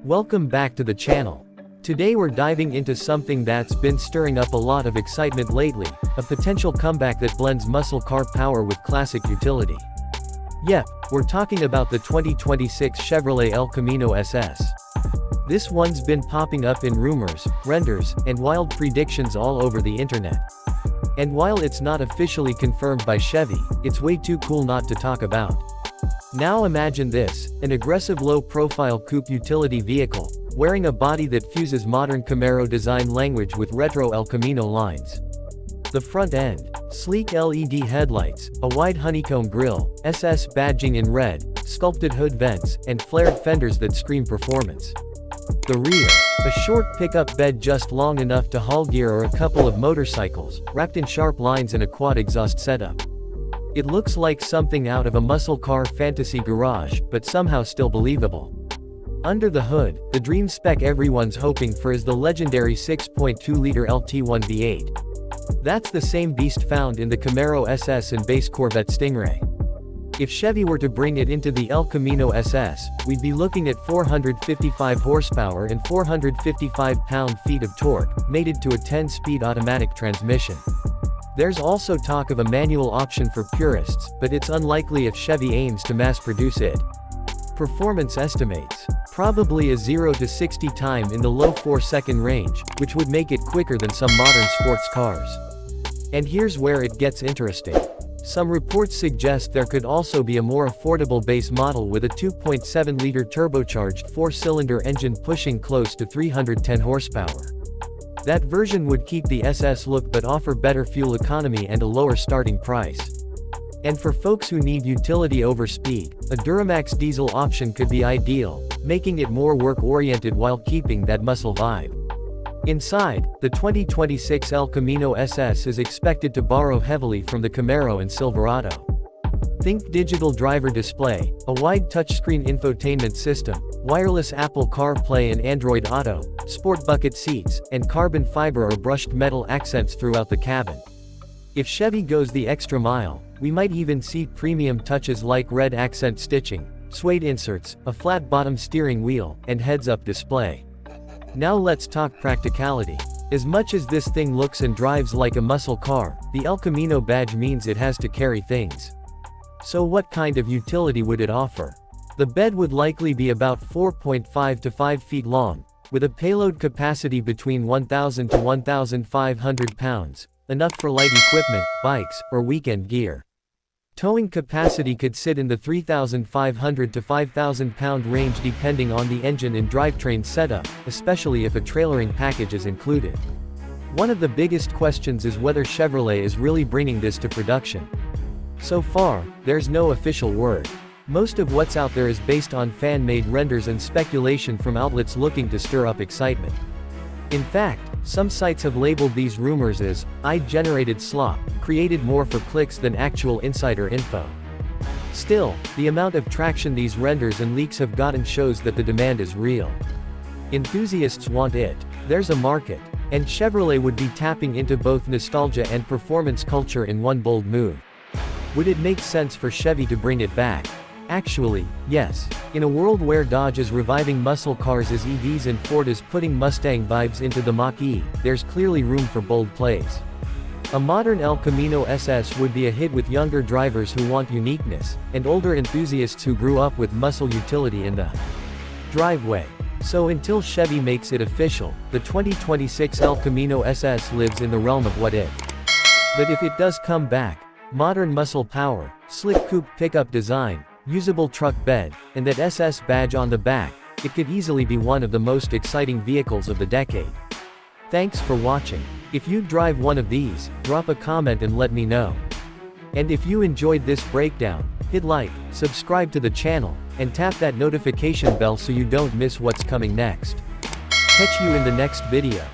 Welcome back to the channel. Today we're diving into something that's been stirring up a lot of excitement lately, a potential comeback that blends muscle car power with classic utility. Yep, we're talking about the 2026 Chevrolet El Camino SS. This one's been popping up in rumors, renders, and wild predictions all over the internet. And while it's not officially confirmed by Chevy, it's way too cool not to talk about. Now imagine this, an aggressive low-profile coupe utility vehicle, wearing a body that fuses modern Camaro design language with retro El Camino lines. The front end, sleek LED headlights, a wide honeycomb grille, SS badging in red, sculpted hood vents, and flared fenders that scream performance. The rear, a short pickup bed just long enough to haul gear or a couple of motorcycles, wrapped in sharp lines and a quad exhaust setup. It looks like something out of a muscle car fantasy garage, but somehow still believable. Under the hood, the dream spec everyone's hoping for is the legendary 6.2-liter LT1 V8. That's the same beast found in the Camaro SS and base Corvette Stingray. If Chevy were to bring it into the El Camino SS, we'd be looking at 455 horsepower and 455 pound-feet of torque, mated to a 10-speed automatic transmission. There's also talk of a manual option for purists, but it's unlikely if Chevy aims to mass-produce it. Performance estimates. Probably a 0 to 60 time in the low 4-second range, which would make it quicker than some modern sports cars. And here's where it gets interesting. Some reports suggest there could also be a more affordable base model with a 2.7-liter turbocharged 4-cylinder engine pushing close to 310 horsepower. That version would keep the SS look but offer better fuel economy and a lower starting price. And for folks who need utility over speed, a Duramax diesel option could be ideal, making it more work-oriented while keeping that muscle vibe. Inside, the 2026 El Camino SS is expected to borrow heavily from the Camaro and Silverado. Think digital driver display, a wide touchscreen infotainment system, wireless Apple CarPlay and Android Auto, sport bucket seats, and carbon fiber or brushed metal accents throughout the cabin. If Chevy goes the extra mile, we might even see premium touches like red accent stitching, suede inserts, a flat-bottom steering wheel, and heads-up display. Now let's talk practicality. As much as this thing looks and drives like a muscle car, the El Camino badge means it has to carry things. So what kind of utility would it offer? The bed would likely be about 4.5 to 5 feet long, with a payload capacity between 1,000 to 1,500 pounds, enough for light equipment, bikes, or weekend gear. Towing capacity could sit in the 3,500 to 5,000 pound range depending on the engine and drivetrain setup, especially if a trailering package is included. One of the biggest questions is whether Chevrolet is really bringing this to production. So far, there's no official word. Most of what's out there is based on fan-made renders and speculation from outlets looking to stir up excitement. In fact, some sites have labeled these rumors as AI-generated slop, created more for clicks than actual insider info. Still, the amount of traction these renders and leaks have gotten shows that the demand is real. Enthusiasts want it. There's a market. And Chevrolet would be tapping into both nostalgia and performance culture in one bold move. Would it make sense for Chevy to bring it back? Actually, yes. In a world where Dodge is reviving muscle cars as EVs and Ford is putting Mustang vibes into the Mach-E, there's clearly room for bold plays. A modern El Camino SS would be a hit with younger drivers who want uniqueness, and older enthusiasts who grew up with muscle utility in the driveway. So until Chevy makes it official, the 2026 El Camino SS lives in the realm of what if. But if it does come back, modern muscle power, slick coupe pickup design, usable truck bed, and that SS badge on the back, it could easily be one of the most exciting vehicles of the decade. Thanks for watching. If you drive one of these, drop a comment and let me know. And if you enjoyed this breakdown, hit like, subscribe to the channel, and tap that notification bell so you don't miss what's coming next. Catch you in the next video.